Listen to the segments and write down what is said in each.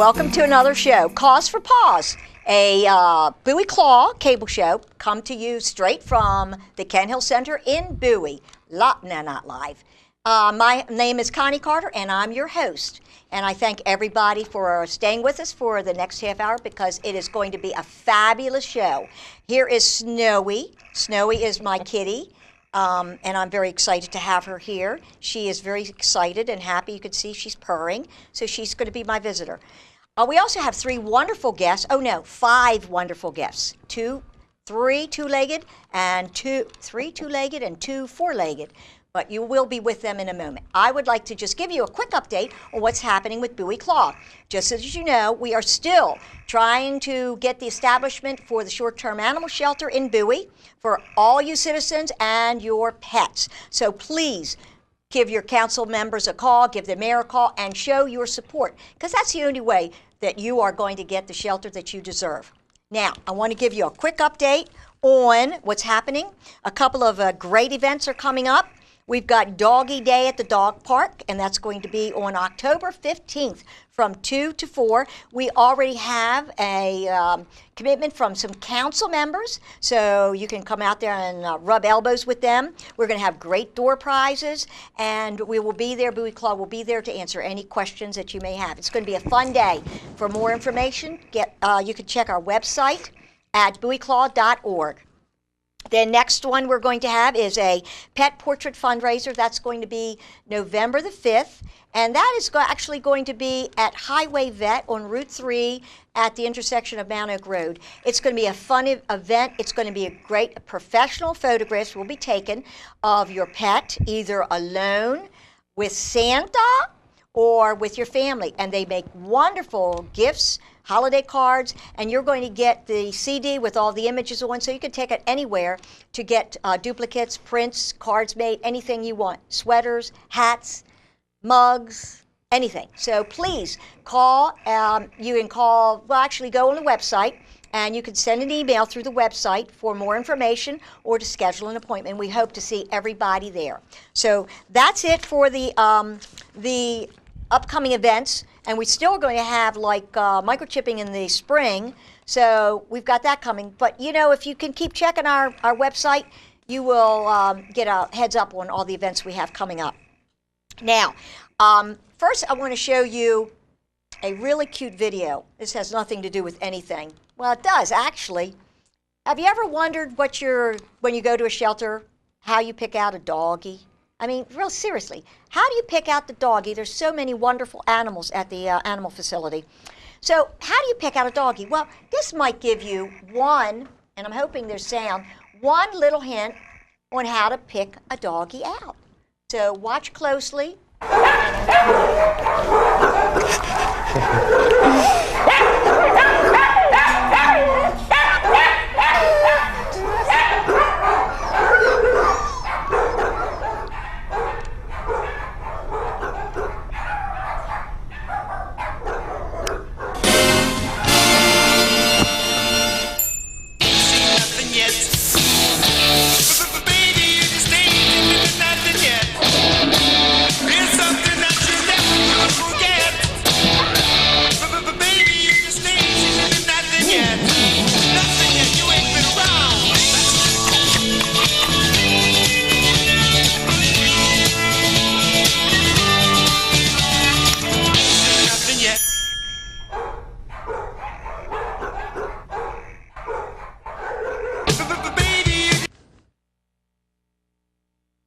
welcome to another show, Cause for Pause, a Bowie Claw cable show, come to you straight from the Kent Hill Center in Bowie. Not live. My name is Connie Carter, and I'm your host. And I thank everybody for staying with us for the next half hour because it is going to be a fabulous show. Here is Snowy. Snowy is my kitty. And I'm very excited to have her here. She is very excited and happy. You can see she's purring, so she's going to be my visitor. We also have five wonderful guests. Three two-legged and three two-legged and two four-legged. But you will be with them in a moment. I would like to just give you a quick update on what's happening with Bowie Claw. Just as you know, we are still trying to get the establishment for the short-term animal shelter in Bowie for all you citizens and your pets. So please give your council members a call, give the mayor a call, and show your support, because that's the only way that you are going to get the shelter that you deserve. Now, I want to give you a quick update on what's happening. A couple of great events are coming up. We've got Doggy Day at the dog park, and that's going to be on October 15th from 2 to 4. We already have a commitment from some council members, so you can come out there and rub elbows with them. We're going to have great door prizes, and we will be there. Bowie Claw will be there to answer any questions that you may have. It's going to be a fun day. For more information, you can check our website at bowieclaw.org. The next one we're going to have is a pet portrait fundraiser. That's going to be November the 5th, and that is actually going to be at Highway Vet on Route 3 at the intersection of Mount Oak Road. It's going to be a fun event. It's going to be a great professional photographs will be taken of your pet, either alone, with Santa, or with your family, and they make wonderful gifts, holiday cards, and you're going to get the CD with all the images on, so you can take it anywhere to get duplicates, prints, cards made, anything you want, sweaters, hats, mugs, anything. So please call. You can call, well, actually go on the website, and you can send an email through the website for more information or to schedule an appointment. We hope to see everybody there. So that's it for the upcoming events, and we're still going to have microchipping in the spring, so we've got that coming. But you know, if you can keep checking our website, you will get a heads up on all the events we have coming up. Now, first I want to show you a really cute video. This has nothing to do with anything. Well, it does actually. Have you ever wondered when you go to a shelter, how you pick out a doggy? I mean, real seriously, how do you pick out the doggy? There's so many wonderful animals at the animal facility. So how do you pick out a doggy? Well, this might give you one, and I'm hoping there's sound, one little hint on how to pick a doggy out. So watch closely.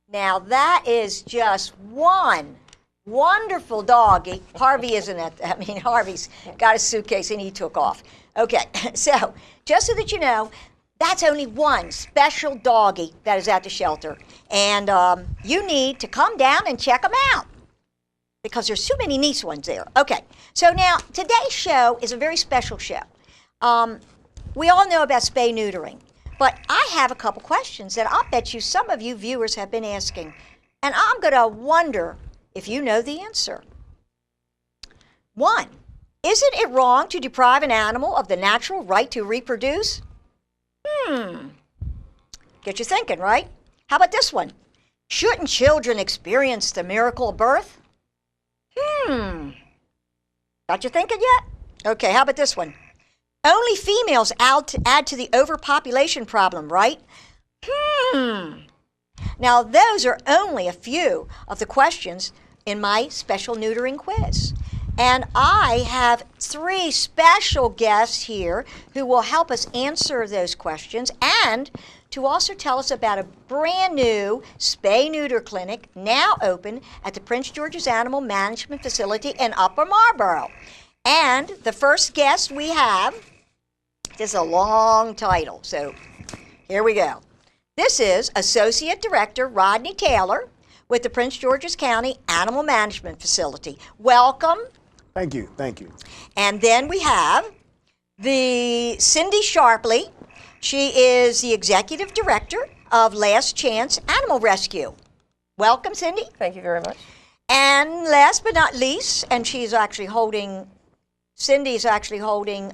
Now that is just one wonderful doggy. Harvey isn't at that. I mean, Harvey's got a suitcase and he took off. Okay, so just so that you know, that's only one special doggy that is at the shelter. And you need to come down and check them out because there's too many nice ones there. Okay, so now today's show is a very special show. We all know about spay-neutering. But I have a couple questions that I'll bet you some of you viewers have been asking. And I'm going to wonder if you know the answer. One, isn't it wrong to deprive an animal of the natural right to reproduce? Get you thinking, right? How about this one? Shouldn't children experience the miracle of birth? Got you thinking yet? Okay, how about this one? Only females add to the overpopulation problem, right? Now, those are only a few of the questions in my special neutering quiz. And I have 3 special guests here who will help us answer those questions and to also tell us about a brand new spay-neuter clinic now open at the Prince George's Animal Management Facility in Upper Marlboro. And the first guest we have, this is a long title, so here we go. This is Associate Director Rodney Taylor with the Prince George's County Animal Management Facility. Welcome. Thank you, thank you. And then we have the Cindy Sharpley. She is the Executive Director of Last Chance Animal Rescue. Welcome, Cindy. Thank you very much. And last but not least, and she's actually holding, Cindy's actually holding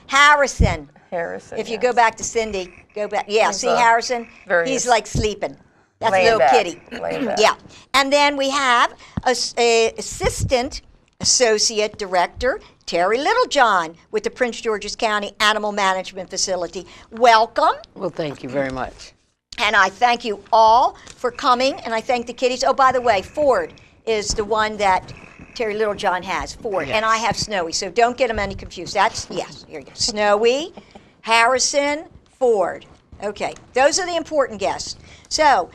Harrison. Harrison. If you go back to Cindy, go back. Yeah, He's, see Harrison? He's very- like sleeping. That's a Laying little back, kitty. laying back. Yeah. And then we have Assistant Associate Director Terry Littlejohn with the Prince George's County Animal Management Facility. Welcome. Well, thank you very much. And I thank you all for coming, and I thank the kitties. Oh, by the way, Ford is the one that Terry Littlejohn has, Ford, and I have Snowy, so don't get them any confused. That's, yes, here you go. Snowy, Harrison, Ford. Okay, those are the important guests. So,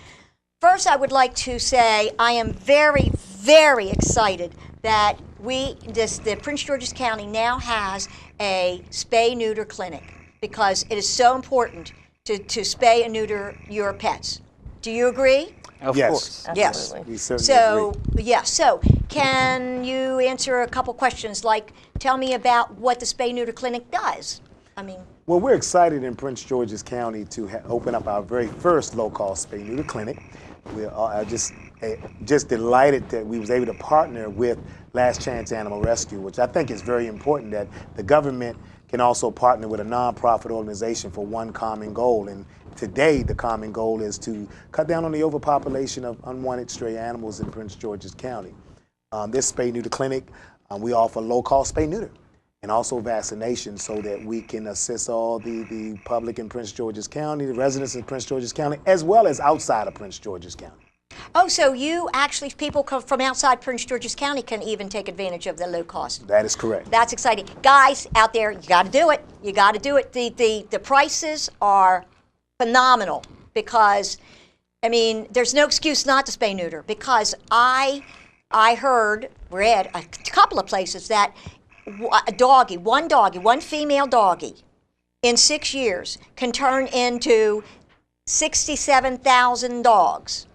first I would like to say I am very, very excited that the Prince George's County now has a spay-neuter clinic because it is so important to spay and neuter your pets. Do you agree? Of Yes. course. Yes. Absolutely. We certainly So, agree. yeah, so can you answer a couple questions, like tell me about what the spay-neuter clinic does? I mean, Well, we're excited in Prince George's County to open up our very first low-cost spay-neuter clinic. We're just delighted that we was able to partner with Last Chance Animal Rescue, which I think is very important that the government can also partner with a nonprofit organization for one common goal. And today, the common goal is to cut down on the overpopulation of unwanted stray animals in Prince George's County. This spay-neuter clinic, we offer low-cost spay-neuter and also vaccination so that we can assist all the public in Prince George's County, the residents in Prince George's County, as well as outside of Prince George's County. oh, so you actually, people from outside Prince George's County can even take advantage of the low cost. That is correct. That's exciting. Guys out there, you got to do it. You got to do it. The prices are phenomenal because, I mean, there's no excuse not to spay neuter because I read a couple of places that one female doggy in 6 years can turn into 67,000 dogs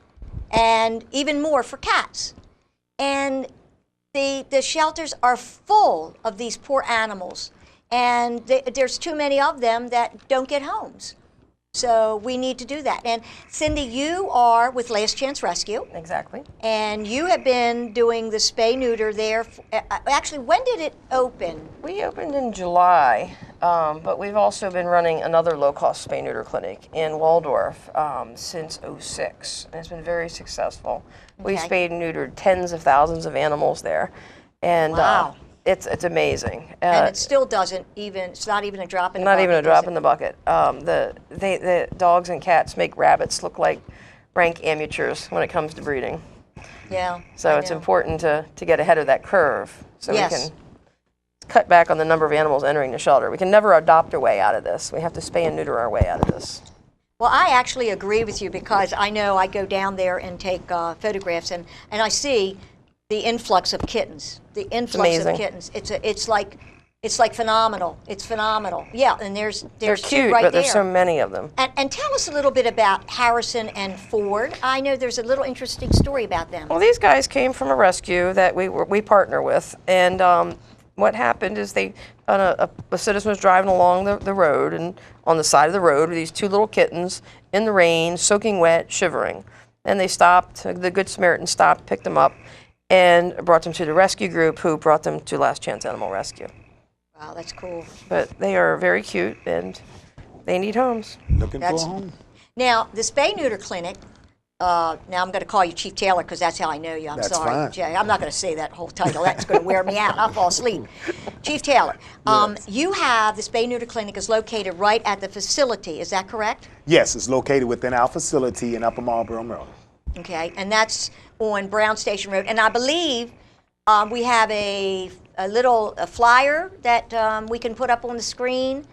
and even more for cats. And the shelters are full of these poor animals, and there's too many of them that don't get homes. So we need to do that. And Cindy, you are with Last Chance Rescue, Exactly. and you have been doing the spay-neuter there. Actually, when did it open? We opened in July, but we've also been running another low-cost spay-neuter clinic in Waldorf since '06, and it's been very successful. We've Okay. spayed and neutered tens of thousands of animals there, and Wow. it's amazing. And it still doesn't even, it's not even a drop in the Not bucket, even a is drop it? in the bucket. The dogs and cats make rabbits look like rank amateurs when it comes to breeding. Yeah. So I it's know. important to get ahead of that curve so Yes. we can cut back on the number of animals entering the shelter. We can never adopt our way out of this. We have to spay and neuter our way out of this. Well, I actually agree with you because I know I go down there and take photographs, and I see the influx of kittens. The influx of amazing. kittens. It's like phenomenal. It's phenomenal. Yeah, and there's They're two cute, right but there. there's so many of them. And tell us a little bit about Harrison and Ford. I know there's a little interesting story about them. Well, these guys came from a rescue that we partner with, and what happened is a citizen was driving along the road, and on the side of the road were these two little kittens in the rain, soaking wet, shivering. And they stopped. The Good Samaritan stopped, picked them up, and brought them to the rescue group, who brought them to Last Chance Animal Rescue. Wow, that's cool. But they are very cute, and they need homes. Looking for a That's- home? Now, the spay neuter clinic, now I'm going to call you Chief Taylor because that's how I know you. I'm That's sorry, fine. Jay. I'm not going to say that whole title. That's going to wear me out. I'll fall asleep. Chief Taylor, Yes. you have the Spay Neuter Clinic is located right at the facility. Is that correct? Yes, it's located within our facility in Upper Marlboro, Maryland. Okay, and that's on Brown Station Road. And I believe we have a little flyer that we can put up on the screen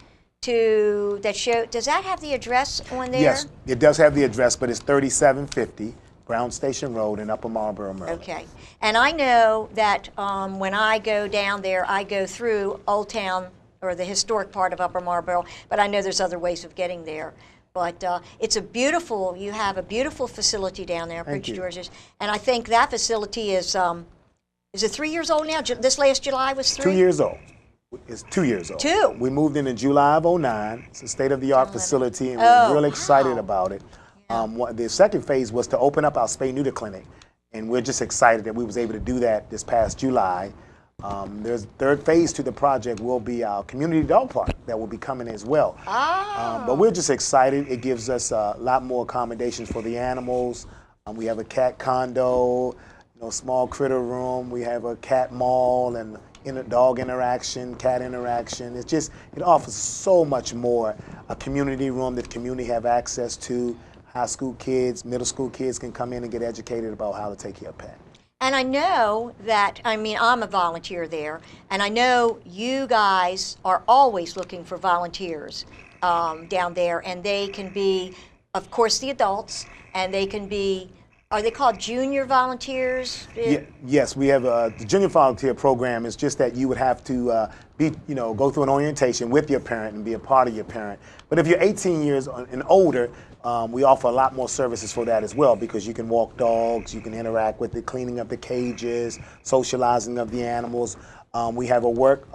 that show. Does that have the address on there? Yes, it does have the address, but it's 3750 Brown Station Road in Upper Marlboro, Maryland. Okay, and I know that when I go down there, I go through Old Town or the historic part of Upper Marlboro, but I know there's other ways of getting there. But it's you have a beautiful facility down there, Prince you. George's, and I think that facility is it 3 years old now? This last July was 3? 2 years old. It's 2 years old. 2? We moved in July of '09. It's a state-of-the-art facility, and Oh, we're really excited wow. about it. The second phase was to open up our Spay Neuter Clinic, and we're just excited that we was able to do that this past July. There's third phase to the project will be our community dog park that will be coming as well. But we're just excited. It gives us a lot more accommodations for the animals. We have a cat condo, small critter room. We have a cat mall and dog interaction, cat interaction. It offers so much more. A community room that the community have access to. High school kids, middle school kids can come in and get educated about how to take care of pet. And I know that, I'm a volunteer there, and I know you guys are always looking for volunteers down there, and they can be, of course, the adults, and they can be, are they called junior volunteers? Yes, we have the junior volunteer program. It's just that you would have to go through an orientation with your parent and be a part of your parent. But if you're 18 years and older, we offer a lot more services for that as well, because you can walk dogs, you can interact with it, cleaning up the cages, socializing of the animals. We have a work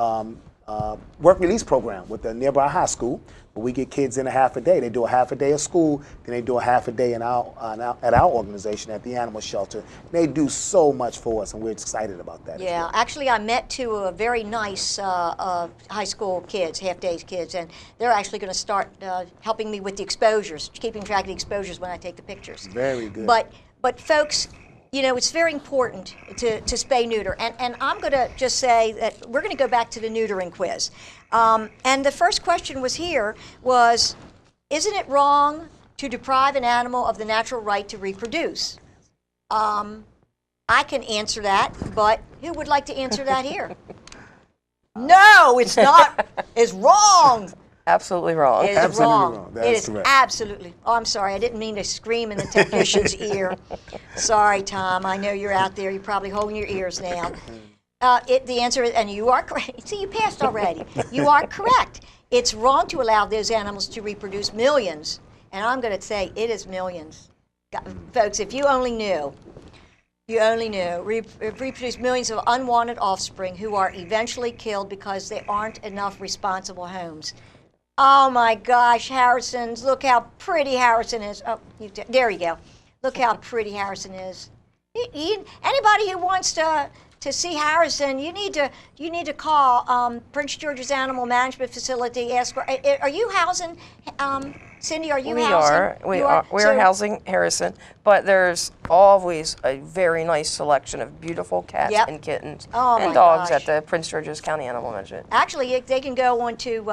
release program with the nearby high school, where we get kids in a half a day. They do a half a day of school, then they do a half a day at our organization at the animal shelter. They do so much for us, and we're excited about that. Yeah, as well. actually, I met two very nice high school kids, half-day kids, and they're actually going to start helping me with the exposures, keeping track of the exposures when I take the pictures. Very good. But folks, it's very important to spay neuter, and I'm going to just say that we're going to go back to the neutering quiz. And the first question was, isn't it wrong to deprive an animal of the natural right to reproduce? I can answer that, but who would like to answer that here? No, it's not. It's wrong. Absolutely wrong. It is Absolutely wrong. wrong. That It is is correct. absolutely. Oh, I'm sorry. I didn't mean to scream in the technician's ear. Sorry, Tom. I know you're out there. You're probably holding your ears now. The answer is, and you are correct. See, you passed already. You are correct. It's wrong to allow those animals to reproduce millions. And I'm going to say it is millions. Folks, if you only knew. Reproduce millions of unwanted offspring who are eventually killed because there aren't enough responsible homes. Oh my gosh, Harrison's, look how pretty Harrison is. Oh, there you go. Look how pretty Harrison is. Anybody who wants to see Harrison, you need to call Prince George's Animal Management Facility. Ask for, are you housing, Cindy, are you housing? We are So- housing Harrison, but there's always a very nice selection of beautiful cats Yep. and kittens Oh, and my dogs gosh. at the Prince George's County Animal Management. Actually, they can go onto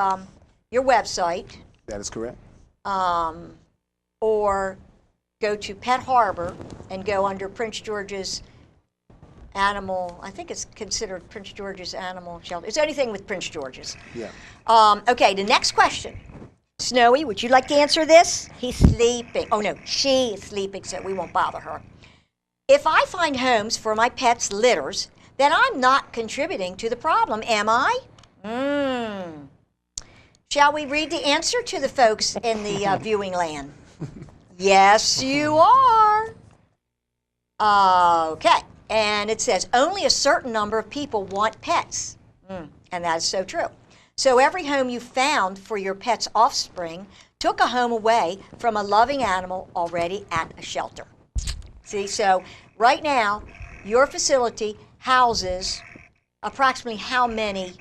your website, That is correct. or go to Pet Harbor and go under Prince George's Animal. I think it's considered Prince George's Animal Shelter. It's anything with Prince George's. Yeah. Okay, the next question. Snowy, would you like to answer this? He's sleeping. Oh no, she is sleeping, so we won't bother her. If I find homes for my pets' litters, then I'm not contributing to the problem, am I? Shall we read the answer to the folks in the viewing land? Yes, you are. Okay, and it says only a certain number of people want pets, and that is so true. So every home you found for your pet's offspring took a home away from a loving animal already at a shelter. See, so right now, your facility houses approximately how many?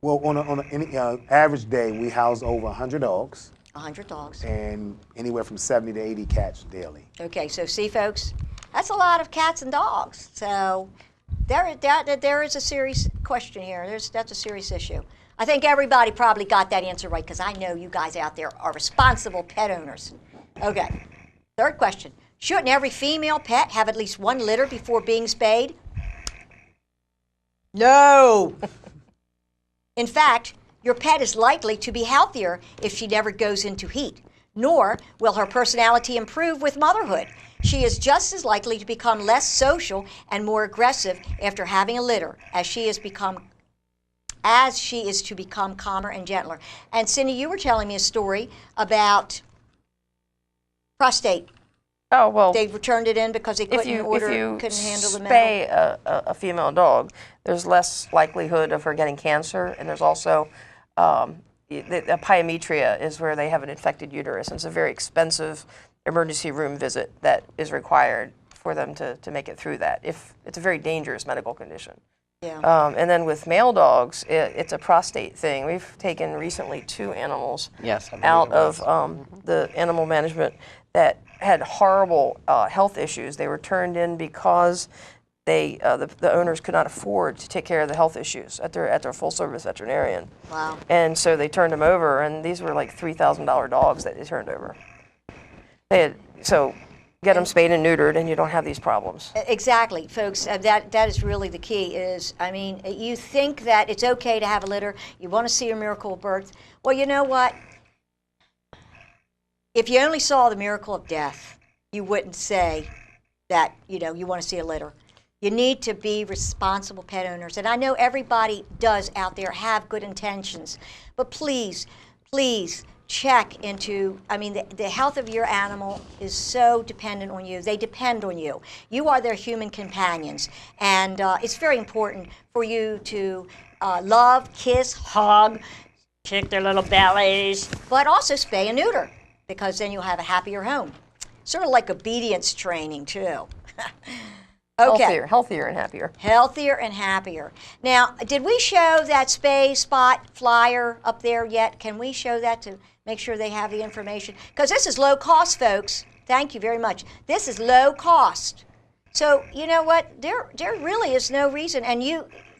Well, on any average day, we house over 100 dogs. 100 dogs. and anywhere from 70 to 80 cats daily. Okay, so see, folks, that's a lot of cats and dogs. So there is a serious question here. That's a serious issue. I think everybody probably got that answer right because I know you guys out there are responsible pet owners. Okay, third question. Shouldn't every female pet have at least one litter before being spayed? No. In fact, your pet is likely to be healthier if she never goes into heat, nor will her personality improve with motherhood. She is just as likely to become less social and more aggressive after having a litter as she is to become calmer and gentler. And Cindy, you were telling me a story about prostate. Oh, well, They returned it in because they if you couldn't handle the metal. spay a female dog, there's less likelihood of her getting cancer, and there's also a pyometria is where they have an infected uterus, and it's a very expensive emergency room visit that is required for them to make it through that. If it's a very dangerous medical condition. Yeah. And then with male dogs, it's a prostate thing. We've taken recently 2 animals out of the animal management that had horrible health issues. They were turned in because the owners could not afford to take care of the health issues at their full service veterinarian. Wow. And so they turned them over, and these were like $3,000 dogs that they turned over. So get them spayed and neutered, and you don't have these problems. Exactly, folks. That is really the key. I mean, you think that it's okay to have a litter. You want to see a miracle of birth. Well, you know what? If you only saw the miracle of death, you wouldn't say that, you want to see a litter. You need to be responsible pet owners. And I know everybody does out there have good intentions. But please, please check into, the health of your animal is so dependent on you. They depend on you. You are their human companions. And it's very important for you to love, kiss, hug, kick their little bellies, but also spay and neuter, because then you'll have a happier home. Sort of like obedience training, too. Okay. Healthier and happier. Healthier and happier. Now, did we show that Spay Spot flyer up there yet? Can we show that to make sure they have the information? Because this is low cost, folks. Thank you very much. This is low cost. So, you know what? There really is no reason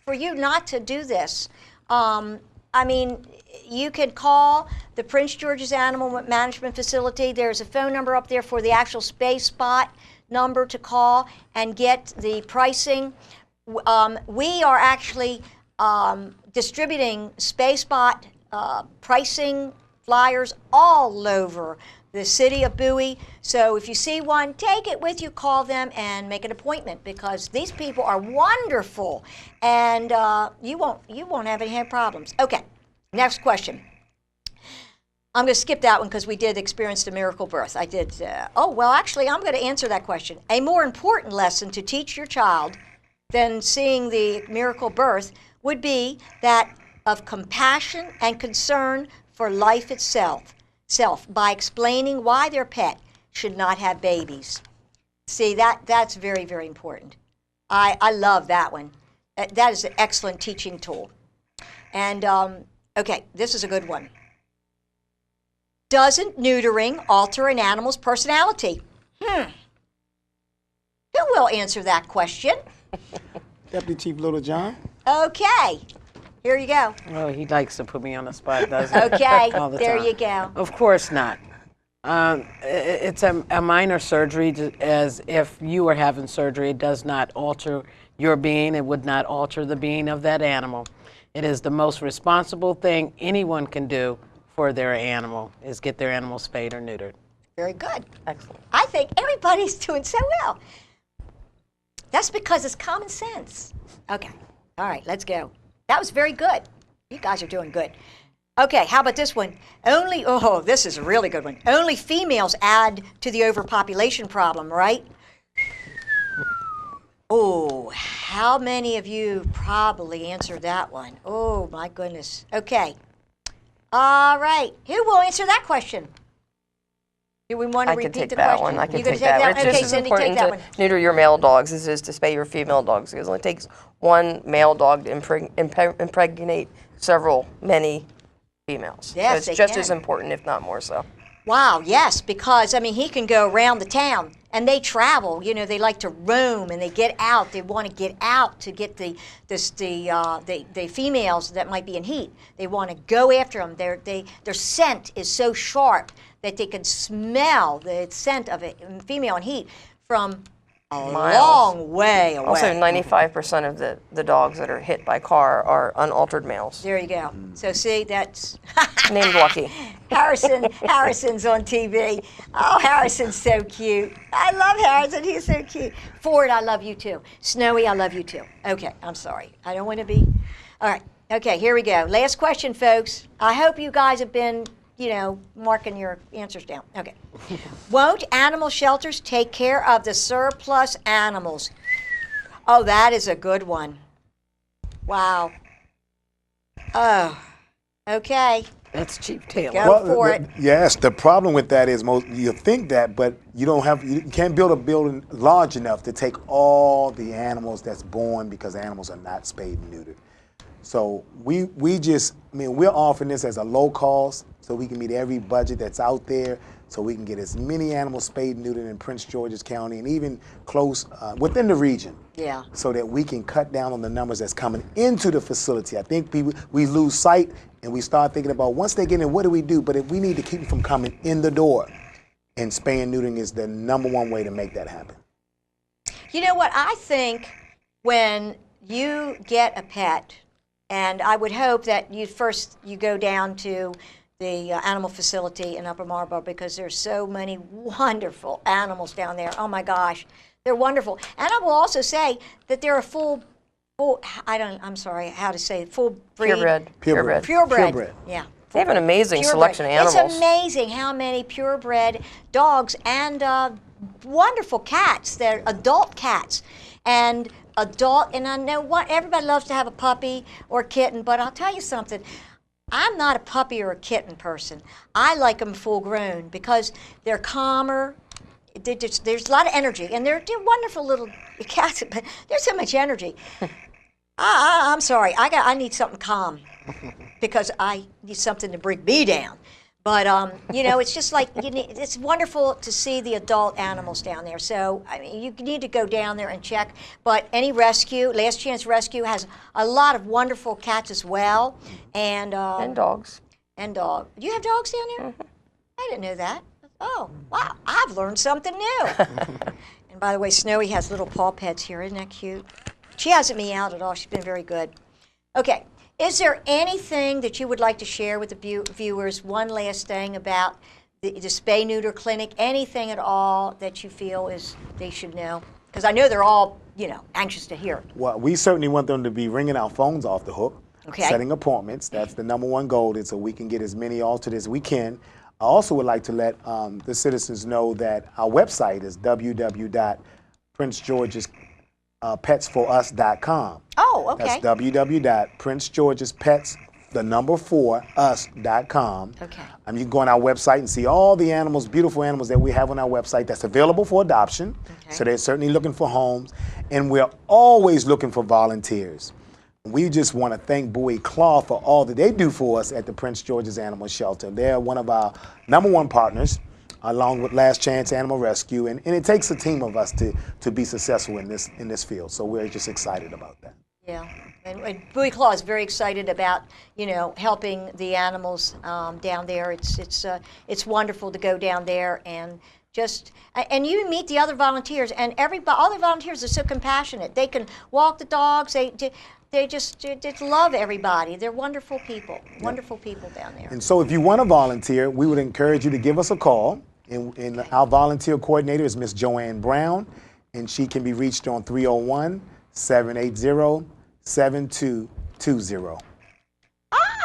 for you not to do this. You can call the Prince George's Animal Management Facility. There's a phone number up there for the actual Spay Spot number to call and get the pricing. We are actually distributing Spay Spot pricing flyers all over the city of Bowie. So if you see one, take it with you, call them, and make an appointment, because these people are wonderful, and you won't have any problems. Okay, next question. I'm going to skip that one because we did experience the miracle birth. I did. Actually, I'm going to answer that question. A more important lesson to teach your child than seeing the miracle birth would be that of compassion and concern for life itself by explaining why their pet should not have babies. See, that's very, very important. I love that one. That is an excellent teaching tool. And, okay, this is a good one. Doesn't neutering alter an animal's personality? Who will answer that question? Deputy Chief Little John. Okay, here you go. Oh, he likes to put me on the spot, doesn't he? Okay, All the there time. you go. Of course not. It's a minor surgery, as if you were having surgery. It does not alter your being. It would not alter the being of that animal. It is the most responsible thing anyone can do for their animal, is get their animal spayed or neutered. Very good. Excellent. I think everybody's doing so well. That's because it's common sense. Okay, all right, let's go. That was very good. You guys are doing good. Okay, how about this one? This is a really good one. Only females add to the overpopulation problem, right? Oh, how many of you probably answered that one? Oh, my goodness. Okay. All right. Who will answer that question? Do we want to repeat the question? I can You take gonna that one. It's Okay, just as Cindy, take important that to one. neuter your male dogs as it is to spay your female dogs, because it only takes one male dog to impregnate many females. Yes, so it's they just can. as important, if not more so. Wow, yes, because I mean he can go around the town and they travel. You know, they like to roam and they get out. They want to get out to get the females that might be in heat. They want to go after them. Their scent is so sharp that they can smell the scent of a female in heat from a Miles. long way away. Also, 95% of the dogs that are hit by car are unaltered males. There you go. So see, that's Named Lucky. Harrison's on TV. Oh, Harrison's so cute. I love Harrison. He's so cute. Ford, I love you too. Snowy, I love you too. Okay, I'm sorry. I don't want to be. All right. Okay, here we go. Last question, folks. I hope you guys have been, marking your answers down. Okay. Won't animal shelters take care of the surplus animals? Oh, that is a good one. Wow. Oh, okay. That's Chief Taylor. Go for it. Yes, the problem with that is you think that, but you can't build a building large enough to take all the animals that's born because animals are not spayed and neutered. So we're offering this as a low cost so we can meet every budget that's out there, so we can get as many animals spayed and neutered in Prince George's County and even close within the region. Yeah. So that we can cut down on the numbers that's coming into the facility. I think we lose sight and we start thinking about once they get in, what do we do? But if we need to keep them from coming in the door, and spay and neutering is the #1 way to make that happen. You know what? I think when you get a pet, and I would hope that you go down to the animal facility in Upper Marlboro because there's so many wonderful animals down there. Oh my gosh, they're wonderful. And I will also say that they're a full breed. Purebred. Yeah. They have an amazing Purebred. selection of animals. It's amazing how many purebred dogs and wonderful cats. They're adult cats. And I know everybody loves to have a puppy or a kitten, but I'll tell you something. I'm not a puppy or a kitten person. I like them full grown because they're calmer. There's a lot of energy, and they're wonderful little cats, but there's so much energy. I'm sorry. I need something calm because I need something to bring me down. But it's just like it's wonderful to see the adult animals down there. So I mean, you need to go down there and check. But any rescue, Last Chance Rescue has a lot of wonderful cats as well, and dogs. And dog. Do you have dogs down there? Mm-hmm. I didn't know that. Oh, wow! I've learned something new. And by the way, Snowy has little paw pads here. Isn't that cute? She hasn't meowed at all. She's been very good. Okay. Is there anything that you would like to share with the viewers? One last thing about the Spay Neuter Clinic? Anything at all that you feel they should know? Because I know they're all, anxious to hear it. Well, we certainly want them to be ringing our phones off the hook, setting appointments. That's the #1 goal, is so we can get as many altered as we can. I also would like to let the citizens know that our website is www.princegeorgespetsforus.com. Oh, okay. That's www.princegeorgespetsforus.com. Okay. You can go on our website and see all the animals, beautiful animals that we have on our website that's available for adoption. Okay. So they're certainly looking for homes. And we're always looking for volunteers. We just want to thank Bowie Claw for all that they do for us at the Prince George's Animal Shelter. They're one of our #1 partners, along with Last Chance Animal Rescue. And it takes a team of us to be successful in this field. So we're just excited about that. Yeah, and Bowie Claw is very excited about helping the animals down there. It's wonderful to go down there and you meet the other volunteers, and all the volunteers are so compassionate. They can walk the dogs. They just love everybody. They're wonderful people. Wonderful people down there. And so if you want to volunteer, we would encourage you to give us a call. And our volunteer coordinator is Miss Joanne Brown, and she can be reached on 301-780-7220.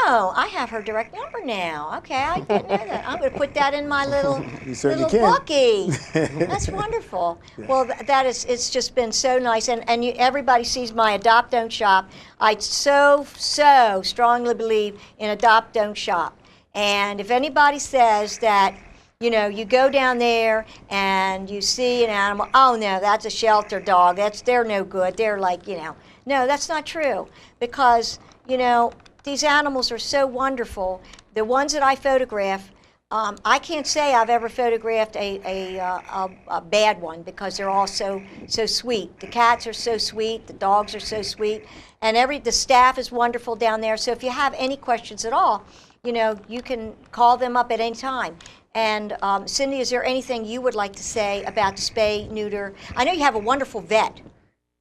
Oh, I have her direct number now. Okay, I didn't know that. I'm going to put that in my little bookie. That's wonderful. Yeah. Well, it's just been so nice. And everybody sees my Adopt Don't Shop. I so strongly believe in Adopt Don't Shop. And if anybody says that, you go down there and you see an animal, oh no, that's a shelter dog. They're no good. They're like, no, that's not true. Because, these animals are so wonderful the ones that I photograph, I can't say I've ever photographed a bad one because they're all so sweet. The cats are so sweet, the dogs are so sweet, and the staff is wonderful down there. So if you have any questions at all, you know, you can call them up at any time. And Cindy, is there anything you would like to say about the spay neuter? I know you have a wonderful vet.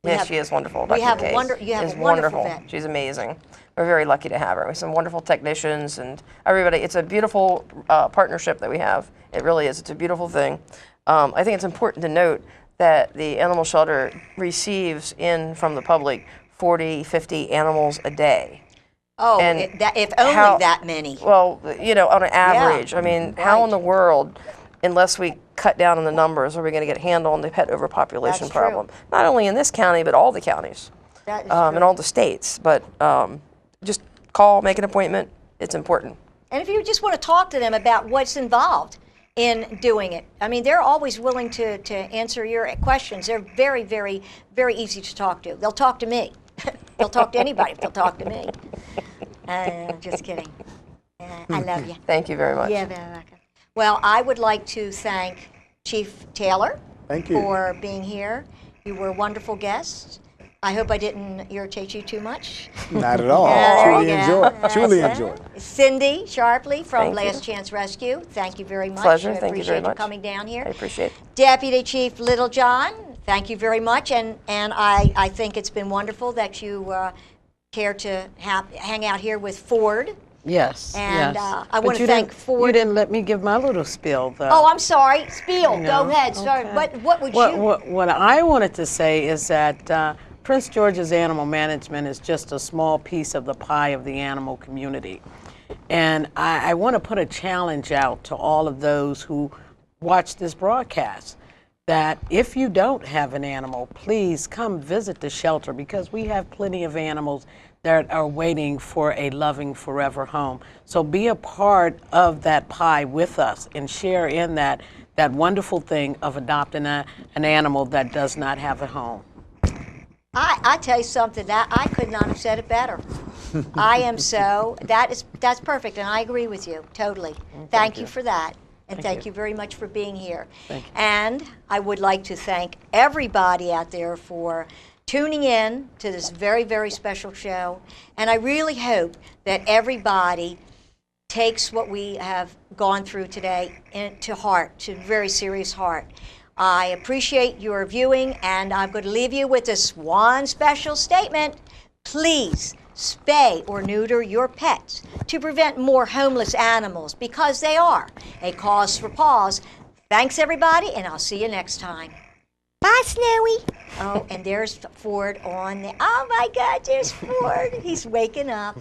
Yes, she is wonderful. We Dr. have Case you have is a wonderful wonderful. vet. She's amazing. We're very lucky to have her. We have some wonderful technicians and everybody. It's a beautiful partnership that we have. It really is. It's a beautiful thing. I think it's important to note that the animal shelter receives in from the public 40, 50 animals a day. Oh, And if only that many. Well, you know, on an average. I mean, how in Right. the world, unless we cut down on the numbers, are we going to get a handle on the pet overpopulation That's true. problem? Not only in this county, but all the counties That is and true. all the states. But just call, make an appointment. It's important. And if you just want to talk to them about what's involved in doing it, I mean, they're always willing to answer your questions. They're very, very, very easy to talk to. They'll talk to me. They'll talk to anybody if they'll talk to me. Just kidding. I love you. Thank you very much. Yeah, very welcome. Well, I would like to thank Chief Taylor Thank you. for being here. You were wonderful guests. I hope I didn't irritate you too much. Not at all. Yeah, there Truly you go. enjoyed. Truly That's it. enjoyed. Cindy Sharpley from Thank you. Last Chance Rescue. Thank you very much. Pleasure. I Thank you appreciate very much. coming down here. I appreciate it. Deputy Chief Littlejohn, thank you very much. And I think it's been wonderful that you care to hang out here with Ford. Yes. And, yes. I But wanna you thank didn't- Ford. You didn't let me give my little spiel, though. Oh, I'm sorry. Spiel. No, Go ahead. Sorry. okay. What would you? What I wanted to say is that Prince George's Animal Management is just a small piece of the pie of the animal community. And I want to put a challenge out to all of those who watch this broadcast that if you don't have an animal, please come visit the shelter because we have plenty of animals that are waiting for a loving forever home. So be a part of that pie with us and share in that wonderful thing of adopting an animal that does not have a home. I tell you something, that I could not have said it better. That's perfect, and I agree with you totally. Thank you for that, and thank you very much for being here. Thank you. And I would like to thank everybody out there for tuning in to this very, very special show, and I really hope that everybody takes what we have gone through today to heart, to very serious heart. I appreciate your viewing, and I'm going to leave you with this one special statement. Please spay or neuter your pets to prevent more homeless animals because they are a cause for pause. Thanks, everybody, and I'll see you next time. Bye, Snowy. Oh, and there's Ford on the. Oh, my God, there's Ford. He's waking up.